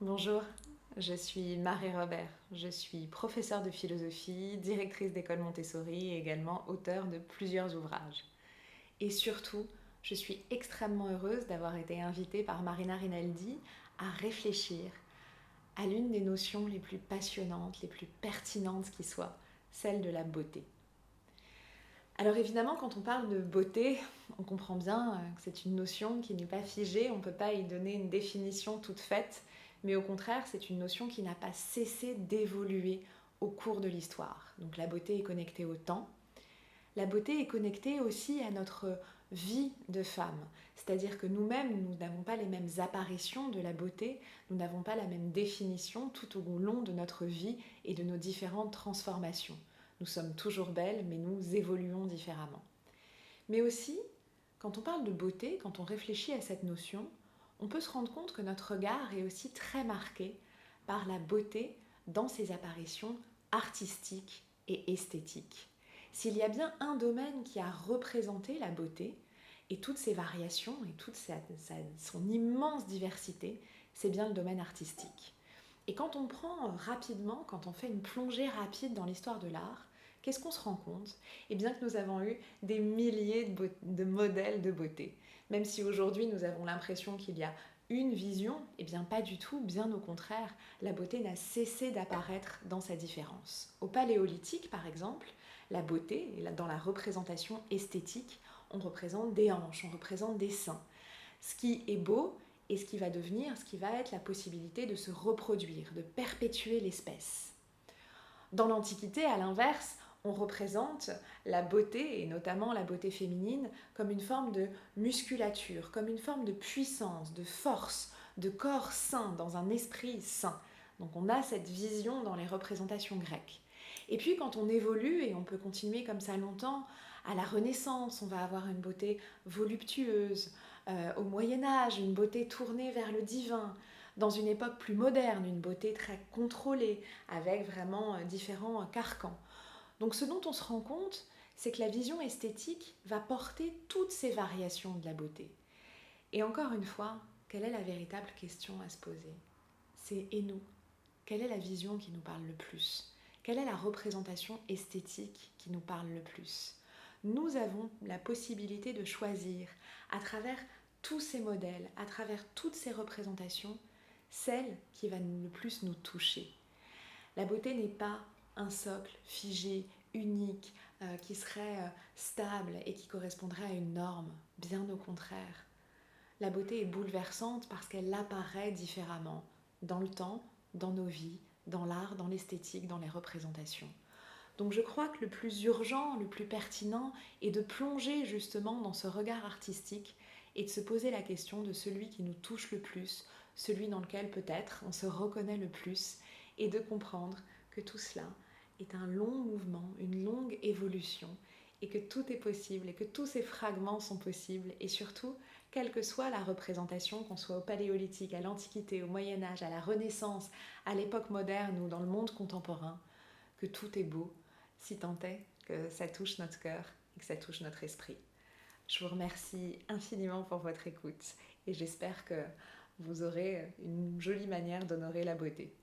Bonjour, je suis Marie Robert. Je suis professeure de philosophie, directrice d'école Montessori et également auteure de plusieurs ouvrages. Et surtout, je suis extrêmement heureuse d'avoir été invitée par Marina Rinaldi à réfléchir à l'une des notions les plus passionnantes, les plus pertinentes qui soit, celle de la beauté. Alors évidemment, quand on parle de beauté, on comprend bien que c'est une notion qui n'est pas figée, on ne peut pas y donner une définition toute faite, mais au contraire, c'est une notion qui n'a pas cessé d'évoluer au cours de l'histoire. Donc la beauté est connectée au temps, la beauté est connectée aussi à notre vie de femme, c'est-à-dire que nous-mêmes, nous n'avons pas les mêmes apparitions de la beauté, nous n'avons pas la même définition tout au long de notre vie et de nos différentes transformations. Nous sommes toujours belles, mais nous évoluons différemment. Mais aussi, quand on parle de beauté, quand on réfléchit à cette notion, on peut se rendre compte que notre regard est aussi très marqué par la beauté dans ses apparitions artistiques et esthétiques. S'il y a bien un domaine qui a représenté la beauté, et toutes ses variations, et toute son immense diversité, c'est bien le domaine artistique. Et quand on prend rapidement, quand on fait une plongée rapide dans l'histoire de l'art, qu'est-ce qu'on se rend compte? Eh bien que nous avons eu des milliers de modèles de beauté. Même si aujourd'hui nous avons l'impression qu'il y a une vision, eh bien pas du tout, bien au contraire, la beauté n'a cessé d'apparaître dans sa différence. Au Paléolithique, par exemple, la beauté, dans la représentation esthétique, on représente des hanches, on représente des seins. Ce qui est beau et ce qui va devenir, ce qui va être la possibilité de se reproduire, de perpétuer l'espèce. Dans l'Antiquité, à l'inverse, on représente la beauté, et notamment la beauté féminine, comme une forme de musculature, comme une forme de puissance, de force, de corps sain, dans un esprit sain. Donc on a cette vision dans les représentations grecques. Et puis quand on évolue, et on peut continuer comme ça longtemps, à la Renaissance, on va avoir une beauté voluptueuse, au Moyen-Âge, une beauté tournée vers le divin, dans une époque plus moderne, une beauté très contrôlée, avec vraiment différents carcans. Donc ce dont on se rend compte, c'est que la vision esthétique va porter toutes ces variations de la beauté. Et encore une fois, quelle est la véritable question à se poser? C'est et nous? Quelle est la vision qui nous parle le plus? Quelle est la représentation esthétique qui nous parle le plus? Nous avons la possibilité de choisir, à travers tous ces modèles, à travers toutes ces représentations, celle qui va le plus nous toucher. La beauté n'est pas un socle figé, unique, qui serait stable et qui correspondrait à une norme. Bien au contraire. La beauté est bouleversante parce qu'elle apparaît différemment dans le temps, dans nos vies, dans l'art, dans l'esthétique, dans les représentations. Donc je crois que le plus urgent, le plus pertinent est de plonger justement dans ce regard artistique et de se poser la question de celui qui nous touche le plus, celui dans lequel peut-être on se reconnaît le plus, et de comprendre que tout cela est un long mouvement, une longue évolution, et que tout est possible, et que tous ces fragments sont possibles, et surtout, quelle que soit la représentation, qu'on soit au Paléolithique, à l'Antiquité, au Moyen-Âge, à la Renaissance, à l'époque moderne ou dans le monde contemporain, que tout est beau, si tant est que ça touche notre cœur et que ça touche notre esprit. Je vous remercie infiniment pour votre écoute et j'espère que vous aurez une jolie manière d'honorer la beauté.